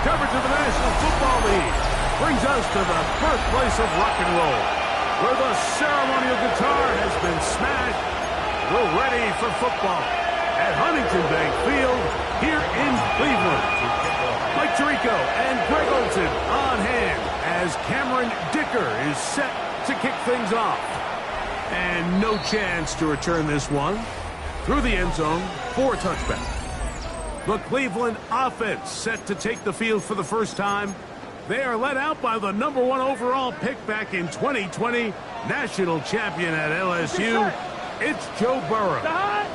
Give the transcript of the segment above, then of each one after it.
Coverage of the National Football League brings us to the birthplace of rock and roll, where the ceremonial guitar has been smashed. We're ready for football at Huntington Bank Field here in Cleveland. Mike Tirico and Greg Olson on hand as Cameron Dicker is set to kick things off. And no chance to return this one through the end zone for a touchback. The Cleveland offense set to take the field for the first time. They are led out by the #1 overall pick back in 2020, national champion at LSU. It's Joe Burrow.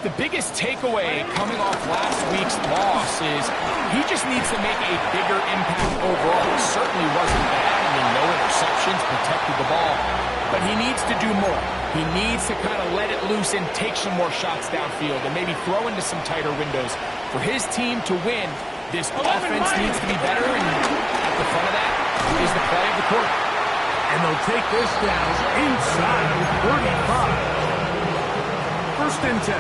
The biggest takeaway coming off last week's loss is he just needs to make a bigger impact overall. It certainly wasn't bad. I mean, no interceptions, protected the ball. But he needs to do more. He needs to kind of let it loose and take some more shots downfield and maybe throw into some tighter windows. For his team to win, this offense needs to be better, and at the front of that is the play of the quarter. And they'll take this down inside of 35. First and 10.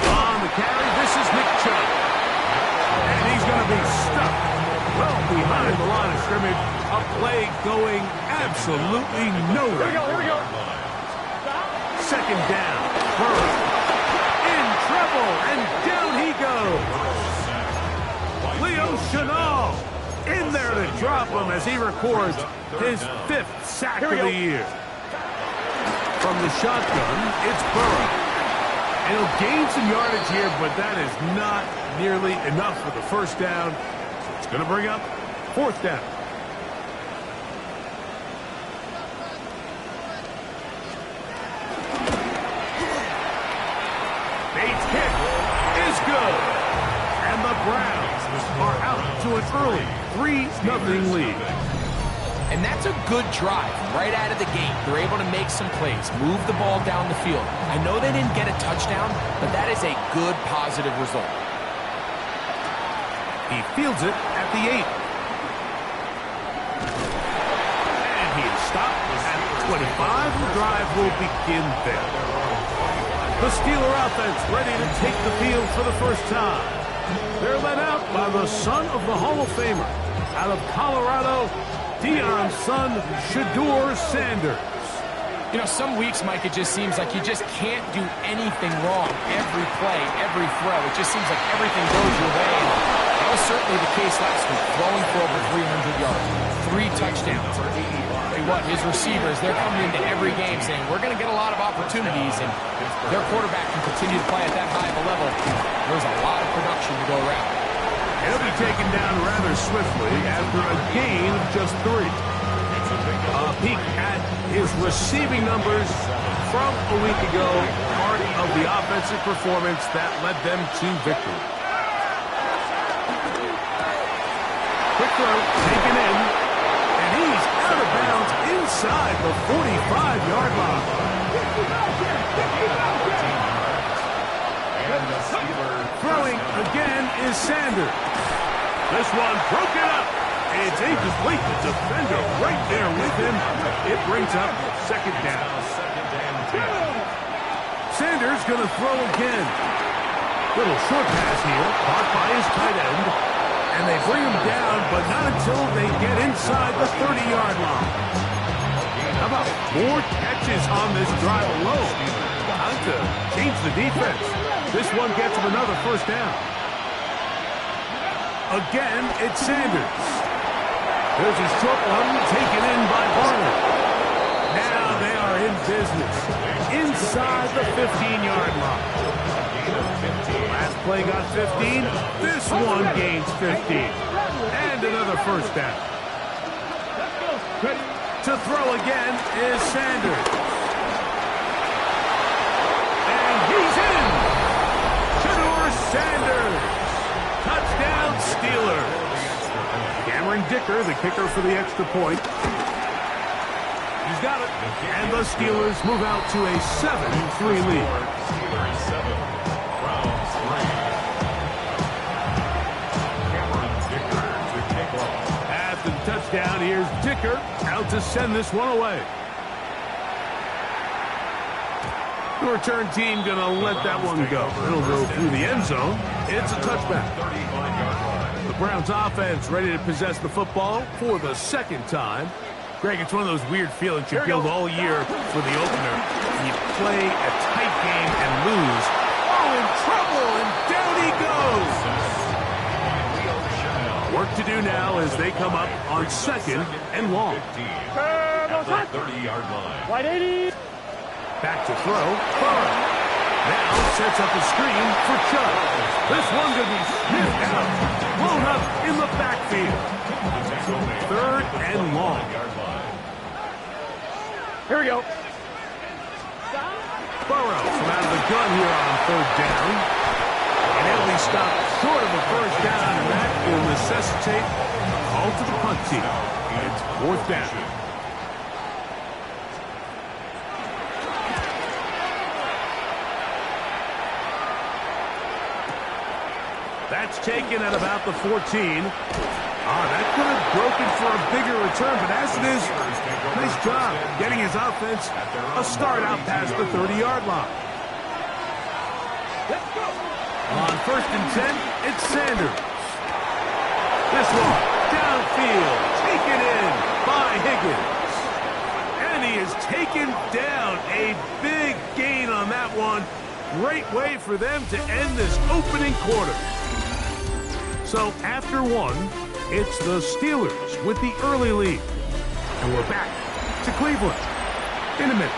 On the carry, this is Nick Chubb. And he's going to be stuck well behind the line of scrimmage. A play going absolutely nowhere. Here we go. Second down. Burrow in trouble, and down he goes. Leo Chenal in there to drop him as he records his 5th sack of the year. From the shotgun, it's Burrow. And he'll gain some yardage here, but that is not nearly enough for the first down. So it's going to bring up 4th down. Bates' kick is good. And the Browns are out to an early 3-0 lead. And that's a good drive right out of the gate. They're able to make some plays, move the ball down the field. I know they didn't get a touchdown, but that is a good, positive result. He fields it at the 8. And he is stopped at the 25. The drive will begin there. The Steeler offense ready to take the field for the first time. They're led out by the son of the Hall of Famer out of Colorado, Deion's son, Shedeur Sanders. You know, some weeks, Mike, it just seems like you just can't do anything wrong. Every play, every throw, it just seems like everything goes your way. And that was certainly the case last week, throwing for over 300 yards, 3 touchdowns. Tell you what, his receivers, they're coming into every game saying, we're going to get a lot of opportunities, and their quarterback can continue to play at that high of a level. There's a lot of production to go around. He'll be taken down rather swiftly after a gain of just 3. A peek at his receiving numbers from a week ago, part of the offensive performance that led them to victory. Quick throw, taken in, and he's out of bounds inside the 45-yard line. Throwing again is Sanders. This one broken up. It's incomplete. The defender right there with him. It brings up 2nd down. Sanders going to throw again. Little short pass here, caught by his tight end. And they bring him down, but not until they get inside the 30-yard line. How about 4 catches on this drive alone? Time to change the defense. This one gets him another first down. Again, it's Sanders. There's a short one taken in by Barner. Now they are in business inside the 15-yard line. Last play got 15. This one gains 15. And another first down. To throw again is Sanders. And he's in. Shedeur Sanders. Touchdown, Steelers. Cameron Dicker, the kicker for the extra point. He's got it. And the Steelers move out to a 7-3 lead. After the touchdown, here's Dicker out to send this one away. The return team going to let that one go. It'll go through the end zone. It's a touchback. The Browns offense ready to possess the football for the second time. Greg, it's one of those weird feelings you build all year for the opener. You play a tight game and lose. Oh, in trouble, and down he goes. Work to do now as they come up on second and long. At the 30-yard line. Wide 80. Back to throw. Burrow. Now sets up a screen for Chubb. This one going to be sniffed out. Blown up in the backfield. Third and long. Here we go. Burrow from out of the gun here on third down. And he'll be stopped short of a first down, and that will necessitate a call to the punt team. It's fourth down. That's taken at about the 14. That could have broken for a bigger return, but as it is, nice job getting his offense a start out past the 30-yard line. On first and 10, it's Sanders. This one, downfield, taken in by Higgins. And he is taken down. A big gain on that one. Great way for them to end this opening quarter. So after one, it's the Steelers with the early lead. And we're back to Cleveland in a minute.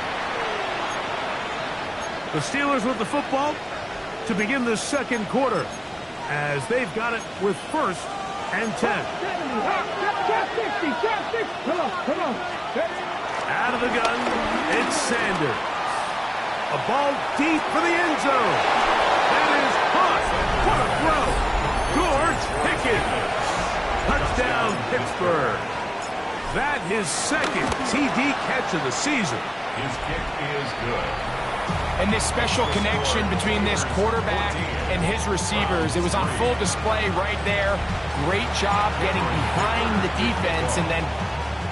The Steelers with the football to begin the second quarter as they've got it with first and 10. Come on. Out of the gun, it's Sanders. A ball deep for the end zone. That is caught. What a throw. George Pickens. Touchdown, Pittsburgh. That his second TD catch of the season. His kick is good. And this special connection between this quarterback and his receivers, it was on full display right there. Great job getting behind the defense. And then,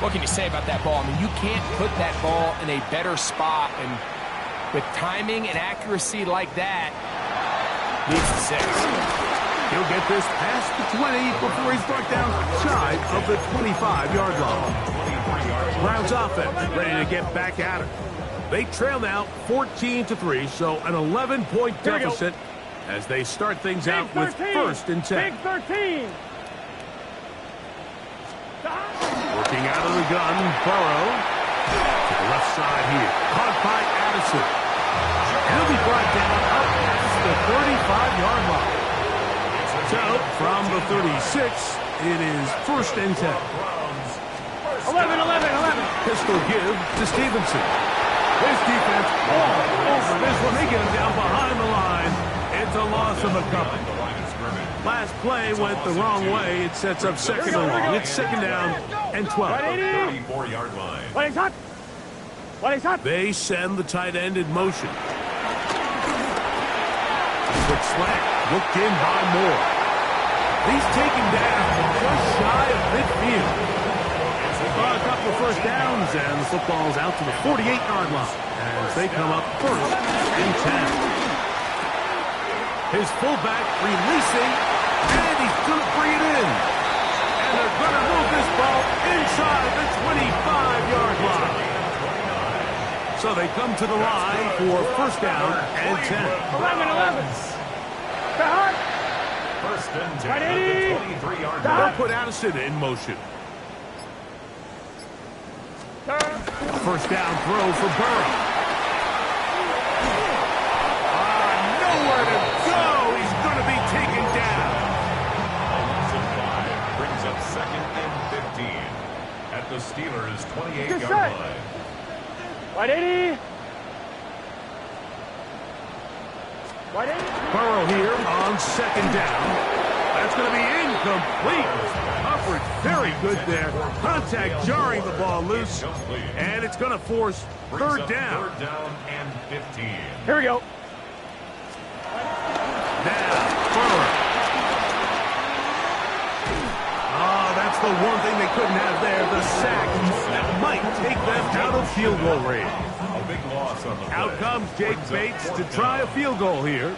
what can you say about that ball? I mean, you can't put that ball in a better spot. And with timing and accuracy like that, needs the 6. He'll get this past the 20 before he's brought down shy of the 25-yard line. Browns offense ready to get back at it. They trail now 14-3, so an 11-point deficit as they start things out with first and 10. Big 13. Working out of the gun, Burrow to the left side here. Caught by Addison. He'll be brought down up past the 35-yard line. So, from the 36, it is first and 10. 11. Pistol give to Stevenson. His defense all over this one. They get him down behind the line. It's a loss of a couple. Last play went the wrong way. It sets up second and long. It's second down and 12. 34-yard line. They send the tight end in motion. Quick slant. Looked in by Moore. He's taken down just shy of midfield. A couple of first downs, and the football's out to the 48-yard line as they come up first and 10. His fullback releasing, and he's going to bring it in. And they're going to move this ball inside the 25-yard line. So they come to the line for first down and 10. 11. First and 10 at the 23-yard line. They'll put Addison in motion. First down throw for Burrow. Nowhere to go. He's going to be taken down. A loss of 5 brings up second and 15 at the Steelers' 28-yard line. Wide 80. Burrow here on second down. That's going to be incomplete. Coverage very good there. Contact jarring the ball loose. And it's going to force third down. Third down and 15. Here we go. Now, Burrow. Oh, that's the one thing they couldn't have there. The sack that might take them out of field goal range. Big loss on the Out play. comes Jake Brings up Bates to fourth try a down. field goal here.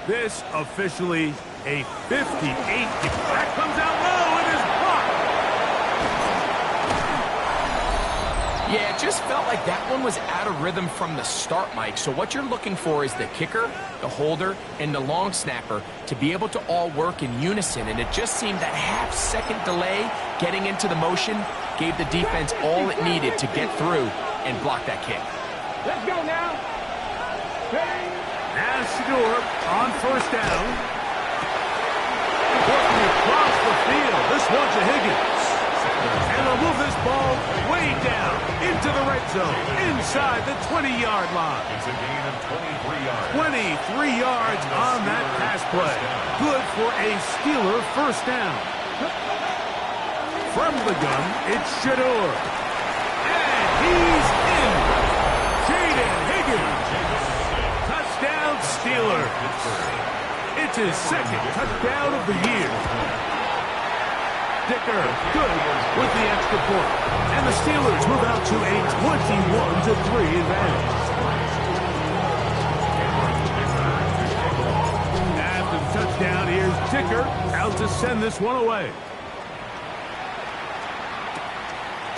This officially a 58. That comes out low and is blocked. Yeah, it just felt like that one was out of rhythm from the start, Mike. So what you're looking for is the kicker, the holder, and the long snapper to be able to all work in unison. And it just seemed that half-second delay getting into the motion gave the defense all it needed to get through and block that kick. Let's go now. Now Shador on first down. Working across the field. This one's to Higgins. And they'll move this ball way down into the red zone, inside the 20-yard line. It's a gain of 23 yards. 23 yards on that pass play. Good for a Steeler first down. From the gun, it's Shador. And he's in. Jaden Higgins. Touchdown, Steelers. It's his second touchdown of the year. Dicker, good with the extra point. And the Steelers move out to a 21-3 advantage. After the touchdown, here's Dicker out to send this one away.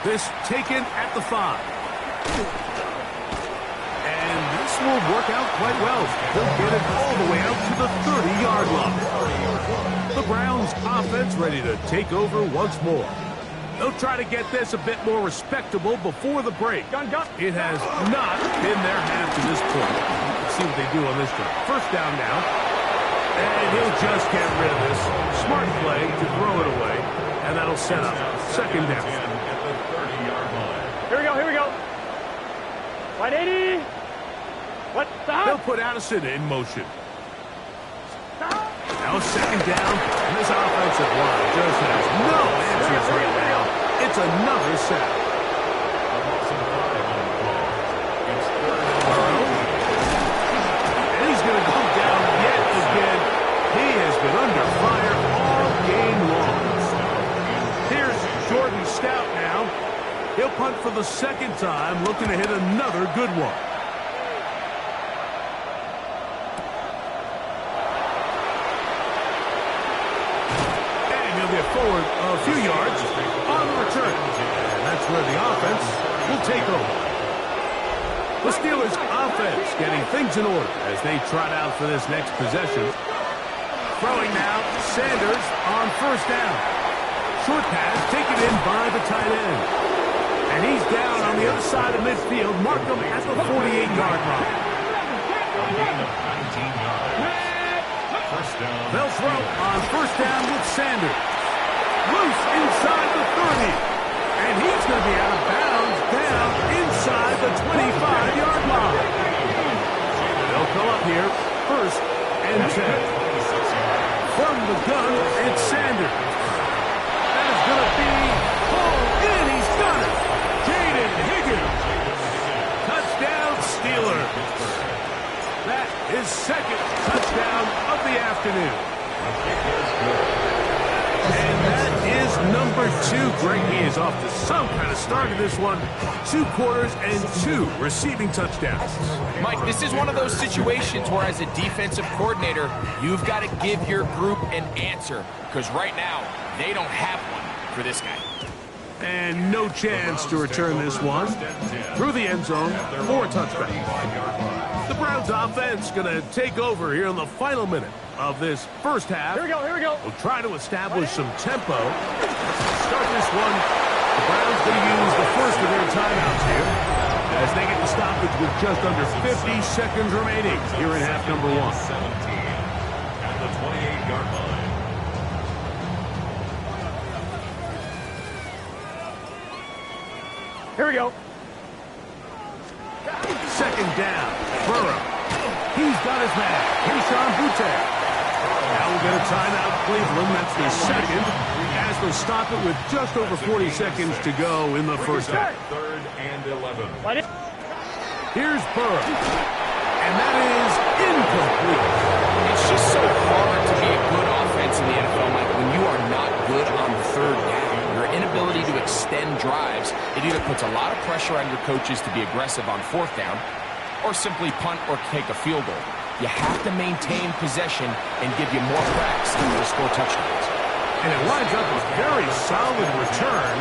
This taken at the 5. And this will work out quite well. They'll get it all the way out to the 30-yard line. The Browns offense ready to take over once more. They'll try to get this a bit more respectable before the break. It has not been their half to this point. Let's see what they do on this drive. First down now. And he'll just get rid of this. Smart play to throw it away. And that'll set up second down. At the 30-yard line. Here we go, here we go. 180. What? They'll put Addison in motion. Now second down, and this offensive line just has no answers right now. It's another sack. Burrow. And he's going to go down yet again. He has been under fire all game long. Here's Jordan Stout now. He'll punt for the second time, looking to hit another good one. Forward a few yards on the return. And that's where the offense will take over. The Steelers' offense getting things in order as they trot out for this next possession. Throwing now, Sanders on first down. Short pass taken in by the tight end. And he's down on the other side of midfield. Mark him at the 48-yard line. A gain of 19 yards. First down. They'll throw on first down with Sanders. Loose inside the 30. And he's going to be out of bounds down inside the 25-yard line. They'll come up here first and 10. From the gun, it's Sanders. That is going to be pulled in. He's got it. Jaden Higgins. Touchdown, Steelers. That is second touchdown of the afternoon. And that is number 2. Greg, he is off to some kind of start in this one. 2 quarters and 2 receiving touchdowns. Mike, this is one of those situations where as a defensive coordinator, you've got to give your group an answer. Because right now, they don't have one for this guy. And no chance to return this one. Through the end zone for a touchback. The Browns offense going to take over here in the final minute of this first half. Here we go, here we go. We'll try to establish some tempo. To start this one, the Browns going to use the first of their timeouts here as they get the stoppage with just under 50 seconds remaining here in half number 1. 17 at the 28-yard line. Here we go. Second down, Burrow. He's got his man. Keyshawn Boutte. Now we'll get a timeout, Cleveland. That's the second, as they'll stop it with just over 40 seconds to go in the first half. 3rd and 11. Here's Burrow. And that is incomplete. It's just so hard to be a good offense in the NFL, Mike, when you are not good on 3rd down. You're inability to extend drives, it either puts a lot of pressure on your coaches to be aggressive on fourth down or simply punt or take a field goal. You have to maintain possession and give you more cracks to score touchdowns. And it lines up a very solid return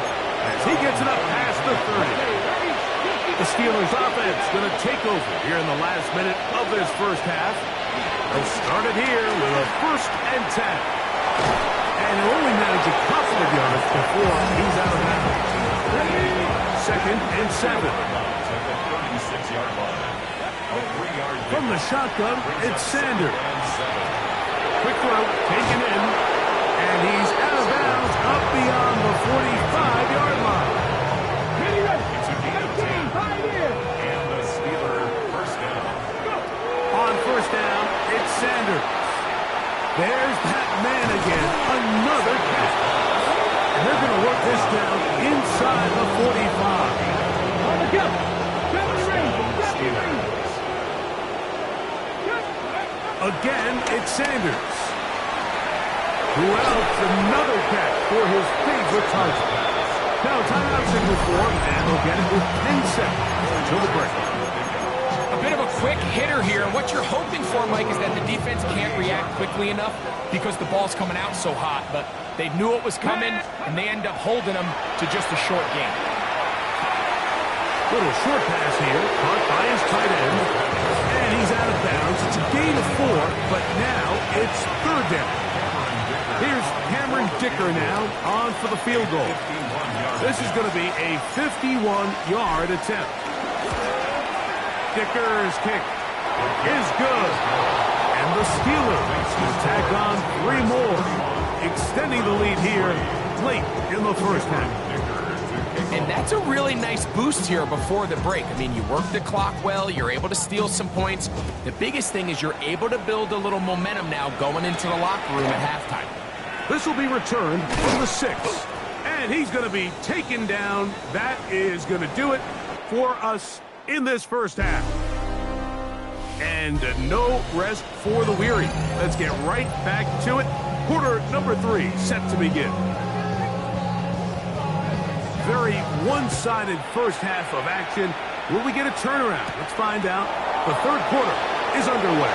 as he gets it up past the 30. The Steelers offense going to take over here in the last minute of this first half. They'll start it here with a 1st and 10. And he'll only manage a couple of yards before he's out of bounds. 2nd and 7. From the shotgun, it's Sanders. Quick throw, taken in, and he's out of bounds up beyond the 45-yard line. And the Steeler first down. On first down, it's Sanders. There's that man again, another catch. And they're going to work this down inside the 45. Again, it's Sanders. Who else? Another catch for his favorite target. Now, timeout signal for him, and they'll get it with 10 seconds until the break. A bit of a quick hitter here. What you're hoping for, Mike, is that the defense can't react quickly enough because the ball's coming out so hot. But they knew it was coming, and they end up holding them to just a short game. Little short pass here, caught by his tight end. And he's out of bounds. It's a gain of 4, but now it's 3rd down. Here's Cameron Dicker now on for the field goal. This is going to be a 51-yard attempt. Dicker's kick is good. And the Steelers will tack on 3 more, extending the lead here late in the first half. And that's a really nice boost here before the break. I mean, you work the clock well, you're able to steal some points. The biggest thing is you're able to build a little momentum now going into the locker room at halftime. This will be returned from the 6. And he's going to be taken down. That is going to do it for us in this first half. And no rest for the weary. Let's get right back to it. Quarter number 3 set to begin. Very one-sided first half of action. Will we get a turnaround? Let's find out. The 3rd quarter is underway.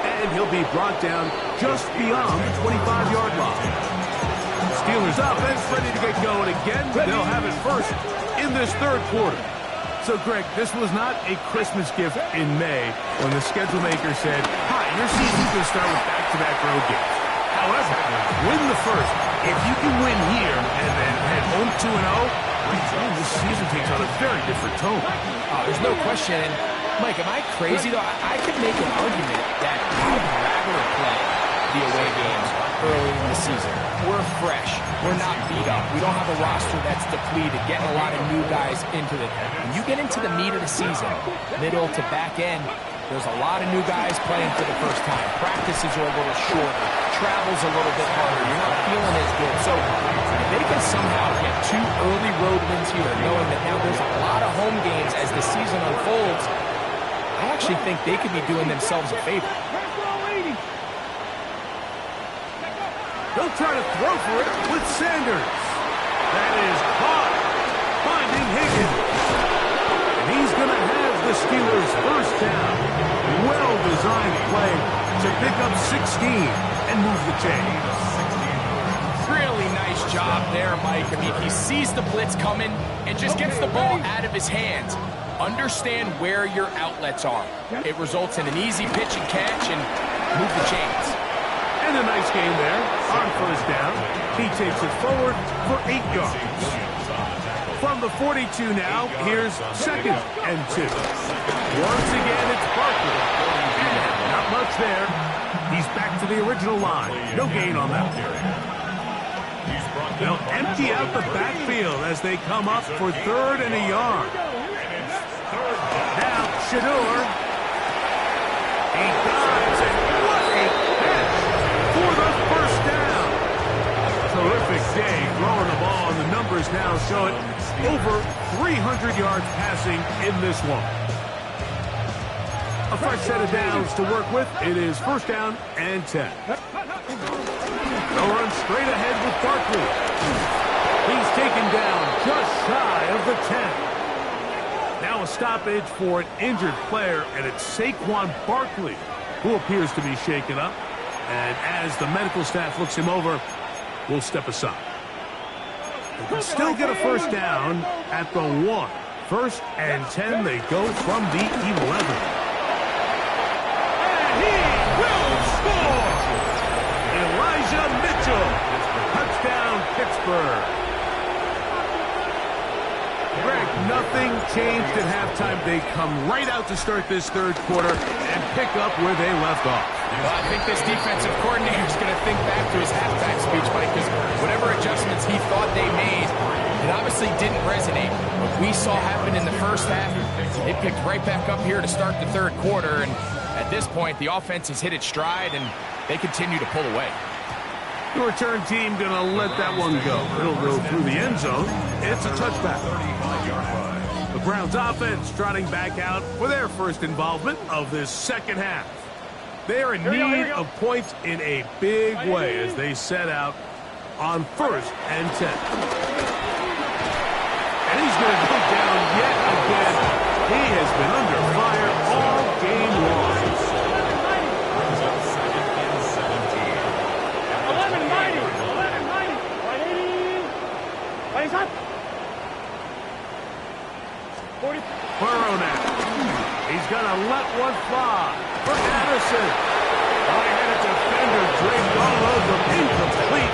And he'll be brought down just beyond the 25-yard line. Steelers offense ready to get going again. They'll have it first in this 3rd quarter. So, Greg, this was not a Christmas gift in May when the schedule maker said, hi, your season's going to start with back-to-back road games. However, win the first. If you can win here and then head home 2-0, this season takes on a very different tone. There's no question. And, Mike, am I crazy, though? I could make an argument that I'd rather play the away games early in the season. We're fresh. We're not beat up. We don't have a roster that's depleted, getting a lot of new guys into it. When you get into the meat of the season, middle to back end, there's a lot of new guys playing for the first time. Practices are a little shorter. Travel's a little bit harder. You're not feeling as good. So if they can somehow get 2 early road wins here, knowing that now there's a lot of home games as the season unfolds, I actually think they could be doing themselves a favor. They'll try to throw for it with Sanders. That is caught, finding Higgins. And he's going to have the Steelers first down. Well-designed play to pick up 16 and move the chains. Really nice job there, Mike. I mean, he sees the blitz coming and just gets the ball out of his hands. Understand where your outlets are. It results in an easy pitch and catch and move the chains. And a nice game there on first down. He takes it forward for 8 yards. From the 42 now, here's 2nd and 2. Once again, it's Barkley. And not much there. He's back to the original line. No gain on that. They'll empty out the backfield as they come up for 3rd and a yard. Now, Shador. He dives, and what a catch for the first down. Terrific day throwing the ball, and the numbers now show it. Over 300 yards passing in this one. A fresh set of downs to work with. It is first down and 10. They'll run straight ahead with Barkley. taken down just shy of the 10. Now a stoppage for an injured player, and it's Saquon Barkley who appears to be shaken up. And as the medical staff looks him over, we'll step aside. They can still get a first down at the 1. First and 10, they go from the 11. And he will score! Elijah Mitchell. Touchdown, Pittsburgh. Greg, nothing changed at halftime. They come right out to start this third quarter and pick up where they left off. Well, I think this defensive coordinator is going to think back to his halftime speech, Mike, because whatever adjustments he thought they made, it obviously didn't resonate. What we saw happen in the first half, they picked right back up here to start the third quarter, and at this point, the offense has hit its stride, and they continue to pull away. The return team going to let that one go. It'll go through the end zone. It's a touchback. The Browns offense trotting back out for their first involvement of this second half. They are in need of points in a big way as they set out on first and 10. And he's going to go down yet again. He has been under fire all game long. 11-90. Burrow now. He's going to let one fly for Addison. High-headed defender draped all over him. Incomplete.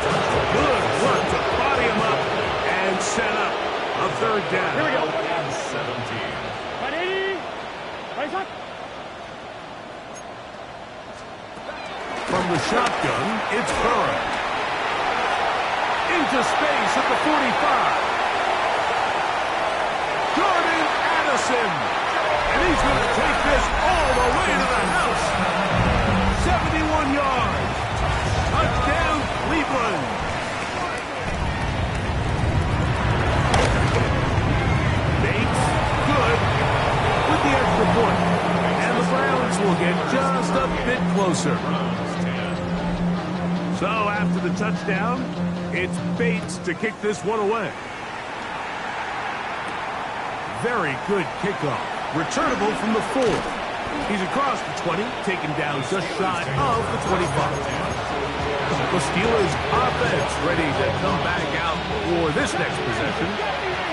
Good work to body him up and set up a third down. Here we go. 17. From the shotgun, it's Burrow. Into space at the 45. Jordan Addison. And he's going to take this all the way to the house. 71 yards. Touchdown, Cleveland. Bates, good, with the extra point. And the Browns will get just a bit closer. So after the touchdown, it's Bates to kick this one away. Very good kickoff. Returnable from the 4. He's across the 20, taken down just shy of the 25. The Steelers offense ready to come back out for this next possession.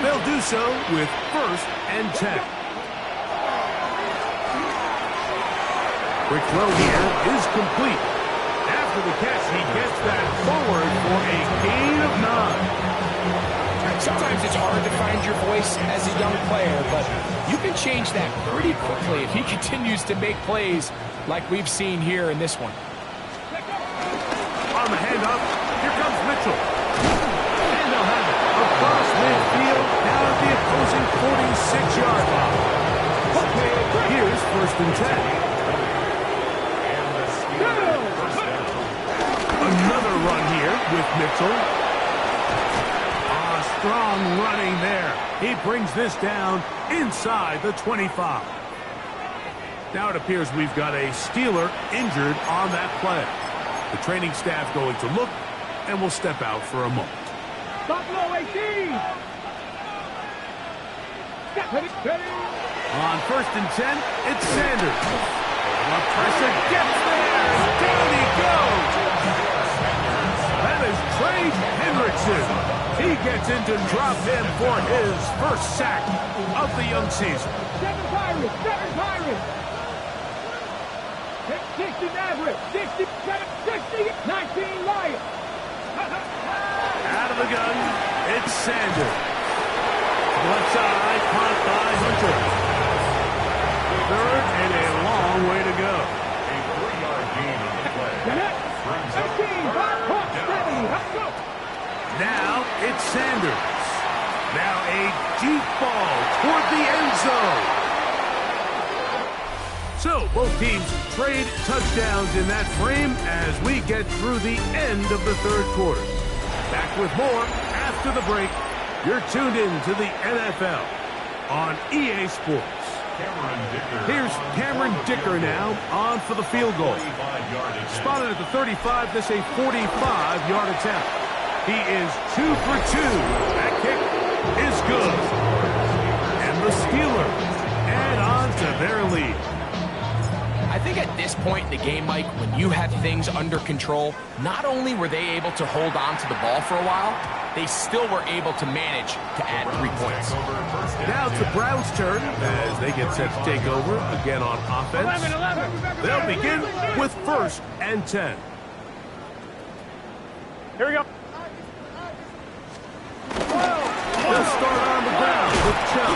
They'll do so with first and 10. Quick throw here is complete. After the catch, he gets that forward for a gain of 9. Sometimes it's hard to find your voice as a young player, but you can change that pretty quickly if he continues to make plays like we've seen here in this one. On the handoff, here comes Mitchell. And they'll have it across midfield, down at the opposing 46-yard line. Here's first and 10. Another run here with Mitchell. Strong running there. He brings this down inside the 25. Now it appears we've got a Steeler injured on that play. The training staff going to look, and will step out for a moment. Buffalo 18. On first and 10, it's Sanders. The pressure gets there. Down he goes. That is Trey Hendrickson. He gets in to drop him for his first sack of the young season. 7 Pirates. 60 Maverick. 60, 19 Lions. Out of the gun, it's Sanders. Left side, caught by Hunter. Third and a long way to go. A 3-yard gain on the play. Brings up 18, now it's Sanders. Now a deep ball toward the end zone. So both teams trade touchdowns in that frame as we get through the end of the third quarter. Back with more after the break. You're tuned in to the NFL on EA Sports. Here's Cameron Dicker now on for the field goal. Spotted at the 35, this a 45-yard attempt. He is 2 for 2 at kick is good. And the Steelers add on to their lead. I think at this point in the game, Mike, when you have things under control, not only were they able to hold on to the ball for a while, they still were able to manage to add 3 points. Now it's the Browns' turn as they get set to take over again on offense. 11. They'll begin with 1st and 10. Here we go. They'll start on the ground with Chubb.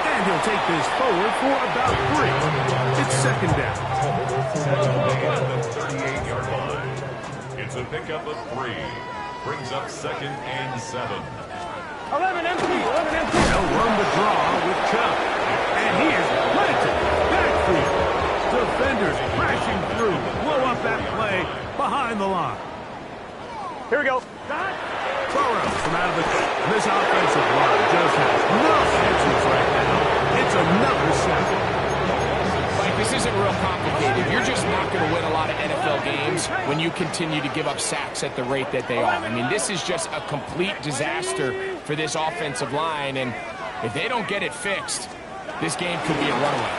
And he'll take this forward for about 3. It's 2nd down. At the 38-yard line. It's a pickup of 3. Brings up 2nd and 7. 11 empty. They'll run the draw with Chubb. And he is planted backfield. Defenders crashing through. Blow up that play behind the line. Here we go. Burrow from out of the cut. This offensive line just has no answers right now. It's another sack. Mike, this isn't real complicated. You're just not going to win a lot of NFL games when you continue to give up sacks at the rate that they are. I mean, this is just a complete disaster for this offensive line, and if they don't get it fixed, this game could be a runaway.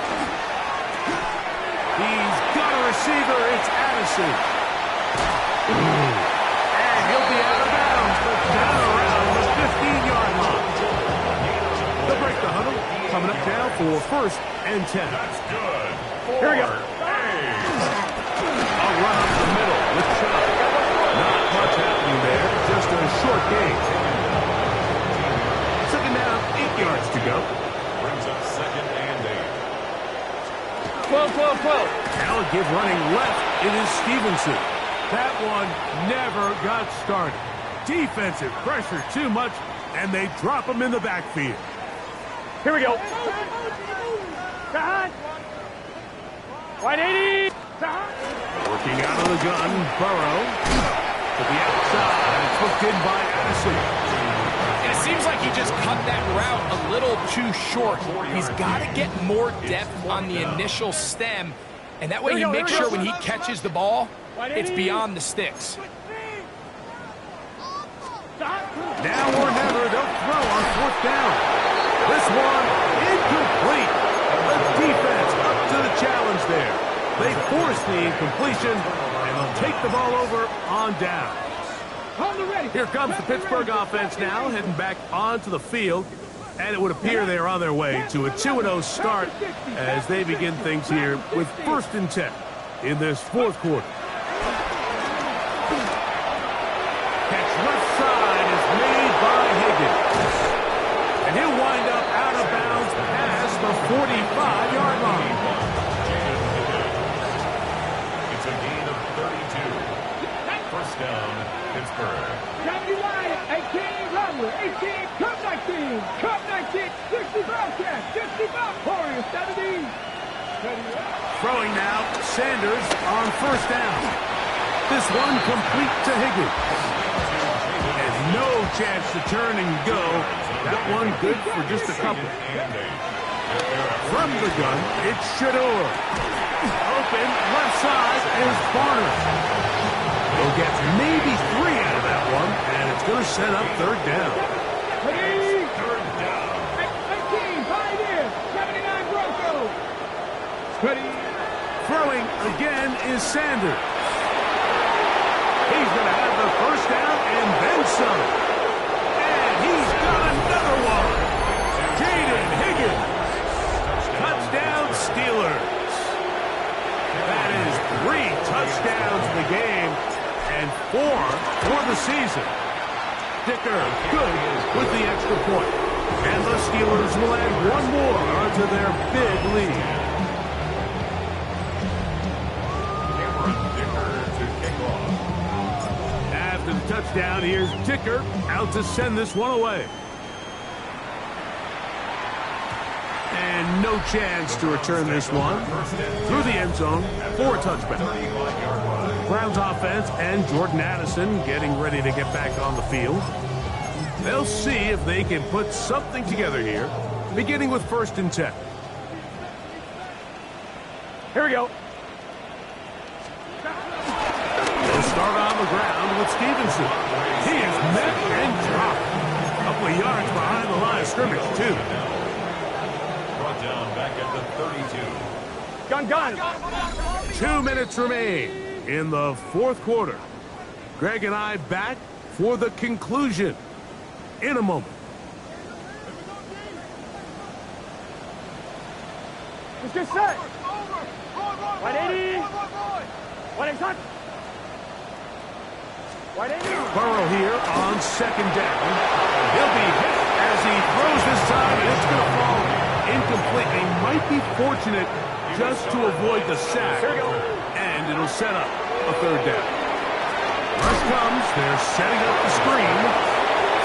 He's got a receiver. It's Addison. And he'll be out of bounds, but down around the 15-yard line. They'll break the huddle. Coming up now for 1st and 10. That's good. Here we go. A run up the middle with Chubb. Not much happening there. Just a short gain. 2nd down, 8 yards to go. Brings up 2nd and 8. 12. Now a give running left. It is Stevenson. That one never got started. Defensive pressure too much, and they drop him in the backfield. Here we go. Wide 80. Working out of the gun, Burrow. To the outside, it's hooked in by Addison. And it seems like he just cut that route a little too short. He's got to get more depth on the initial stem, and that way he makes sure when he catches the ball, it's beyond the sticks. Now or never, they'll throw on 4th down. This one, incomplete. The defense up to the challenge there. They force the incompletion, and they'll take the ball over on down. Here comes the Pittsburgh offense now, heading back onto the field. And it would appear they're on their way to a 2-0 start as they begin things here with 1st and 10 in this 4th quarter. Catch left side is made by Higgins. And he'll wind up out of bounds past the 45-yard line. It's a gain of 32. 1st down, Pittsburgh. 18, Lovely, 18, Cup 19, 65 catch, 65, Corey, 70. Throwing now, Sanders on 1st down. This one complete to Higgins. And no chance to turn and go. That one good for just a couple. From the gun, it's Shador. Open, left side is Barner. They'll get maybe 3 out of that one, and it's going to set up 3rd down. 3rd down. 18, Pioneer, 79 Broncos. Throwing again is Sanders. He's going to have the 1st down and then some. And he's got another one. Jaden Higgins. Touchdown Steelers. That is 3 touchdowns in the game and 4 for the season. Dicker good with the extra point. And the Steelers will add 1 more onto their big lead. After the touchdown, here's Dicker out to send this one away. And no chance to return this one through the end zone for a touchback. Browns offense and Jordan Addison getting ready to get back on the field. They'll see if they can put something together here, beginning with 1st and 10. Here we go. They'll start on the ground with Stevenson. He is met and dropped. A couple of yards 32. Brought down back at the 32. Gun. 2 minutes remain in the fourth quarter. Greg and I back for the conclusion in a moment. Let's get set. Wide 80. Wide exact. Wide 80. Burrow here on second down. He'll be hit as he throws this time, and it's going to fall incomplete. They might be fortunate just to avoid the sack, and it'll set up a third down. Rush comes. They're setting up the screen.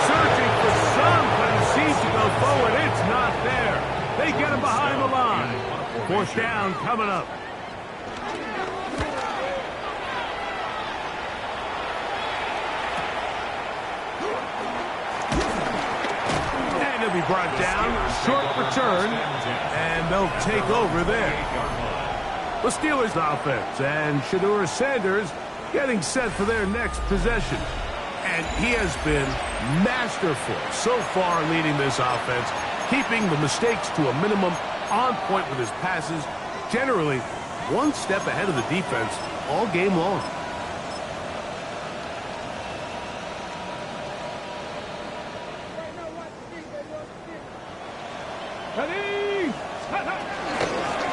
Searching for somebody seems to go forward. It's not there. They get him behind the line. Fourth down coming up. And he'll be brought down. Short return. And they'll take over there. The Steelers offense and Shedeur Sanders getting set for their next possession. And he has been masterful so far leading this offense, keeping the mistakes to a minimum, on point with his passes, generally one step ahead of the defense all game long.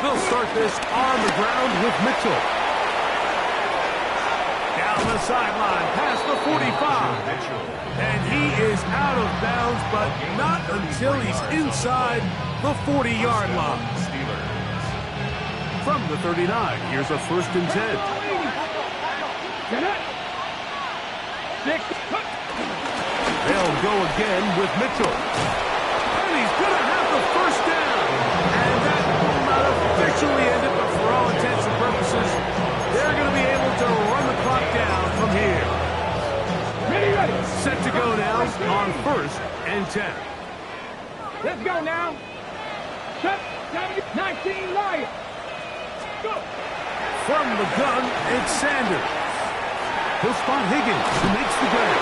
They'll start this on the ground with Mitchell. Down the sideline, past the 45. And he is out of bounds, but not until he's inside the 40-yard line. From the 39, here's a 1st and 10. They'll go again with Mitchell. And he's going to have the first down. And that will not officially end it, but for all intents and purposes, they're going to be able to run the clock down from here. Ready. Set to go now on 1st and 10. Let's go now. 19 Lions. Go. From the gun, it's Sanders. He'll spot Higgins, who makes the grab.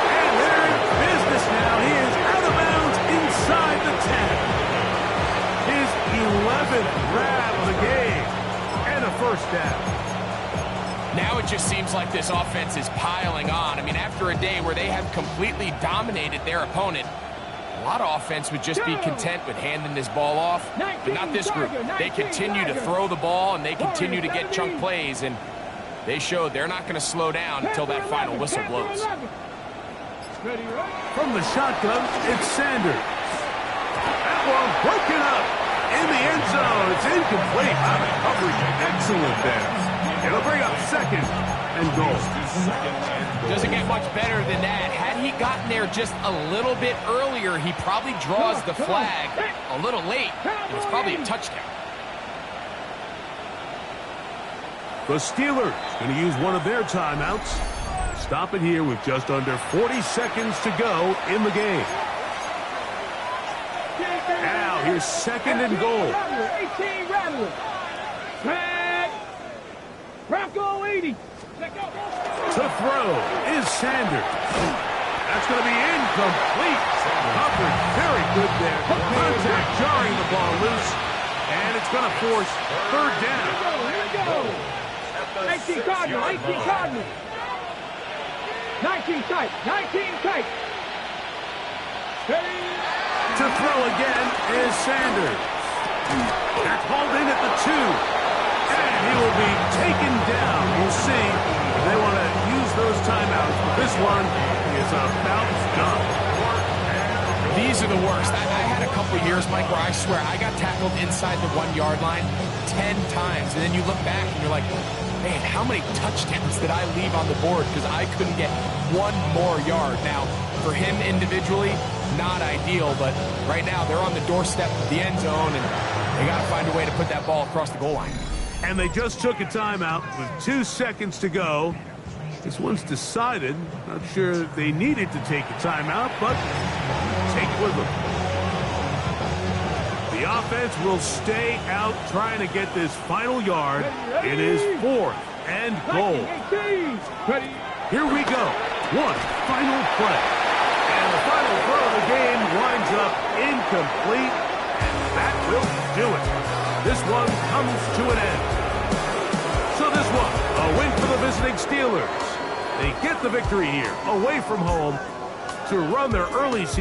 And they're in business now. He is out of bounds inside the 10. His 11th grab of the game. And a first down. Now it just seems like this offense is piling on. I mean, after a day where they have completely dominated their opponent, a lot of offense would just be content with handing this ball off. But not this group. They continue to throw the ball, and they continue to get chunk plays, and they showed they're not going to slow down until that final whistle blows. From the shotgun, it's Sanders. That one broken up in the end zone. It's incomplete. Coverage excellent there. It'll bring up 2nd and goal. Doesn't get much better than that. Had he gotten there just a little bit earlier, he probably draws the flag a little late, and it's probably a touchdown. The Steelers going to use one of their timeouts. Stop it here with just under 40 seconds to go in the game. Now here's 2nd and goal. 18 Rattler. Bronco 80. To throw is Sanders. That's going to be incomplete. Covered very good there. Contact jarring the ball loose. And it's going to force 3rd down. Here we go. 18 Cardinal. 19 tight. To throw again is Sanders. That's hauled in at the 2. And he will be taken down. We'll see. They want to use those timeouts, but this one is about done. These are the worst. I had a couple years, Mike, where I swear I got tackled inside the 1-yard line 10 times. And then you look back and you're like, man, how many touchdowns did I leave on the board because I couldn't get one more yard? Now, for him individually, not ideal, but right now they're on the doorstep of the end zone, and they got to find a way to put that ball across the goal line. And they just took a timeout with 2 seconds to go. This one's decided. Not sure if they needed to take a timeout, but take it with them. The offense will stay out trying to get this final yard. It is 4th and goal. Here we go. One final play. And the final throw of the game winds up incomplete, and that will do it. This one comes to an end. So this one, a win for the visiting Steelers. They get the victory here, away from home, to run their early season.